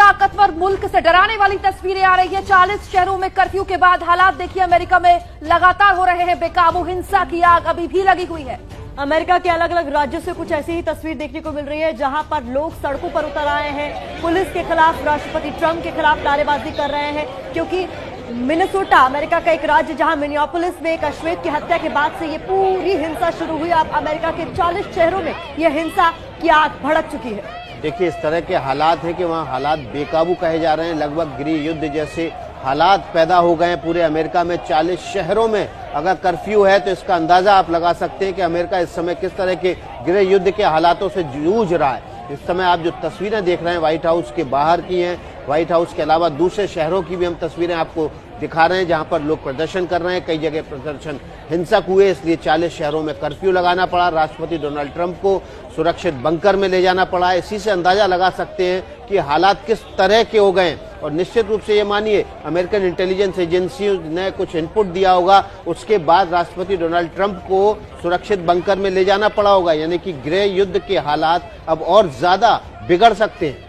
ताकतवर मुल्क से डराने वाली तस्वीरें आ रही है। 40 शहरों में कर्फ्यू के बाद हालात देखिए अमेरिका में लगातार हो रहे हैं बेकाबू। हिंसा की आग अभी भी लगी हुई है। अमेरिका के अलग अलग राज्यों से कुछ ऐसी ही तस्वीर देखने को मिल रही है, जहां पर लोग सड़कों पर उतर आए हैं, पुलिस के खिलाफ, राष्ट्रपति ट्रंप के खिलाफ नारेबाजी कर रहे हैं। क्योंकि मिनेसोटा अमेरिका का एक राज्य, जहां मिनियापोलिस में एक अश्वेत की हत्या के बाद से ये पूरी हिंसा शुरू हुई। अब अमेरिका के 40 शहरों में यह हिंसा की आग भड़क चुकी है। देखिए, इस तरह के हालात है कि वहाँ हालात बेकाबू कहे जा रहे हैं। लगभग गृह युद्ध जैसे हालात पैदा हो गए हैं पूरे अमेरिका में। 40 शहरों में अगर कर्फ्यू है तो इसका अंदाजा आप लगा सकते हैं कि अमेरिका इस समय किस तरह के गृह युद्ध के हालातों से जूझ रहा है। इस समय आप जो तस्वीरें देख रहे हैं व्हाइट हाउस के बाहर की हैं। व्हाइट हाउस के अलावा दूसरे शहरों की भी हम तस्वीरें आपको दिखा रहे हैं, जहां पर लोग प्रदर्शन कर रहे हैं। कई जगह प्रदर्शन हिंसक हुए, इसलिए 40 शहरों में कर्फ्यू लगाना पड़ा। राष्ट्रपति डोनाल्ड ट्रंप को सुरक्षित बंकर में ले जाना पड़ा। इसी से अंदाजा लगा सकते हैं कि हालात किस तरह के हो गए। और निश्चित रूप से ये मानिए, अमेरिकन इंटेलिजेंस एजेंसियों ने कुछ इनपुट दिया होगा, उसके बाद राष्ट्रपति डोनाल्ड ट्रंप को सुरक्षित बंकर में ले जाना पड़ा होगा। यानी कि गृह युद्ध के हालात अब और ज्यादा बिगड़ सकते हैं।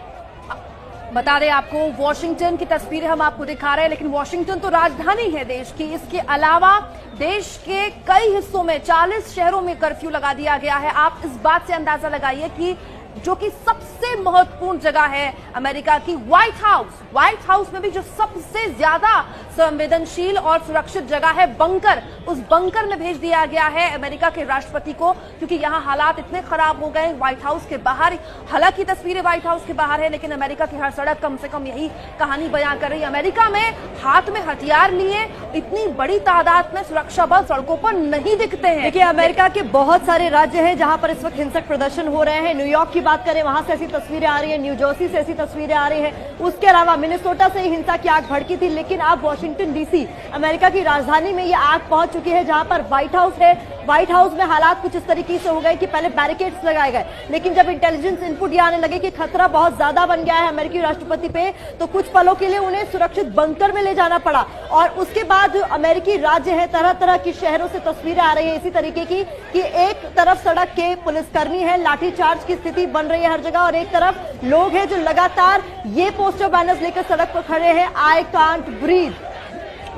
बता दें आपको, वॉशिंगटन की तस्वीरें हम आपको दिखा रहे हैं, लेकिन वॉशिंगटन तो राजधानी है देश की। इसके अलावा देश के कई हिस्सों में 40 शहरों में कर्फ्यू लगा दिया गया है। आप इस बात से अंदाजा लगाइए कि जो कि सबसे महत्वपूर्ण जगह है अमेरिका की, व्हाइट हाउस में भी जो सबसे ज्यादा संवेदनशील और सुरक्षित जगह है, बंकर, उस बंकर में भेज दिया गया है अमेरिका के राष्ट्रपति को, क्योंकि यहाँ हालात इतने खराब हो गए। व्हाइट हाउस के बाहर, हालांकि तस्वीरें व्हाइट हाउस के बाहर है, लेकिन अमेरिका की हर सड़क कम से कम यही कहानी बयां कर रही है। अमेरिका में हाथ में हथियार लिए इतनी बड़ी तादाद में सुरक्षा बल सड़कों पर नहीं दिखते हैं। देखिए, अमेरिका के बहुत सारे राज्य हैं जहां पर इस वक्त हिंसक प्रदर्शन हो रहे हैं। न्यूयॉर्क की बात करें, वहां से ऐसी तस्वीरें आ रही है, न्यू जर्सी से ऐसी तस्वीरें आ रही है। उसके अलावा मिनेसोटा से हिंसा की आग भड़की थी, लेकिन अब वाशिंगटन डीसी, अमेरिका की राजधानी में ये आग पहुंच चुकी है, जहां पर व्हाइट हाउस है। व्हाइट हाउस में हालात कुछ इस तरीके से हो गए कि पहले बैरिकेड्स लगाए गए, लेकिन जब इंटेलिजेंस इनपुट ये आने लगे कि खतरा बहुत ज्यादा बन गया है अमेरिकी राष्ट्रपति पे, तो कुछ पलों के लिए उन्हें सुरक्षित बंकर में ले जाना पड़ा। और उसके बाद जो अमेरिकी राज्य है, तरह तरह की शहरों से तस्वीरें आ रही है इसी तरीके की, कि एक तरफ सड़क के पुलिसकर्मी है, लाठीचार्ज की स्थिति बन रही है हर जगह, और एक तरफ लोग हैं जो लगातार ये पोस्टर बैनर्स लेकर सड़क पर खड़े हैं, आई कांट ब्रीथ।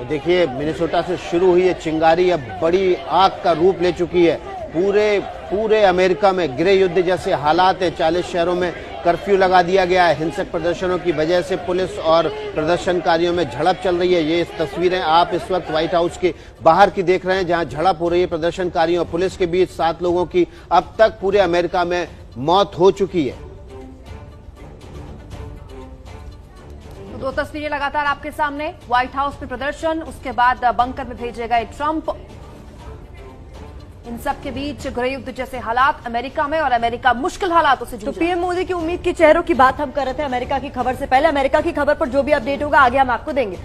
देखिए, मिनेसोटा से शुरू हुई ये चिंगारी अब बड़ी आग का रूप ले चुकी है। पूरे अमेरिका में गृह युद्ध जैसे हालात है। 40 शहरों में कर्फ्यू लगा दिया गया है। हिंसक प्रदर्शनों की वजह से पुलिस और प्रदर्शनकारियों में झड़प चल रही है। ये तस्वीरें आप इस वक्त व्हाइट हाउस के बाहर की देख रहे हैं, जहां झड़प हो रही है प्रदर्शनकारियों और पुलिस के बीच। 7 लोगों की अब तक पूरे अमेरिका में मौत हो चुकी है। दो तस्वीरें लगातार आपके सामने, व्हाइट हाउस में प्रदर्शन, उसके बाद बंकर में भेजे गए ट्रंप। इन सब के बीच गृह युद्ध जैसे हालात अमेरिका में, और अमेरिका मुश्किल हालातों से जूझ रहा है। तो पीएम मोदी की उम्मीद के चेहरों की बात हम कर रहे थे अमेरिका की खबर से पहले। अमेरिका की खबर पर जो भी अपडेट होगा आगे हम आपको देंगे।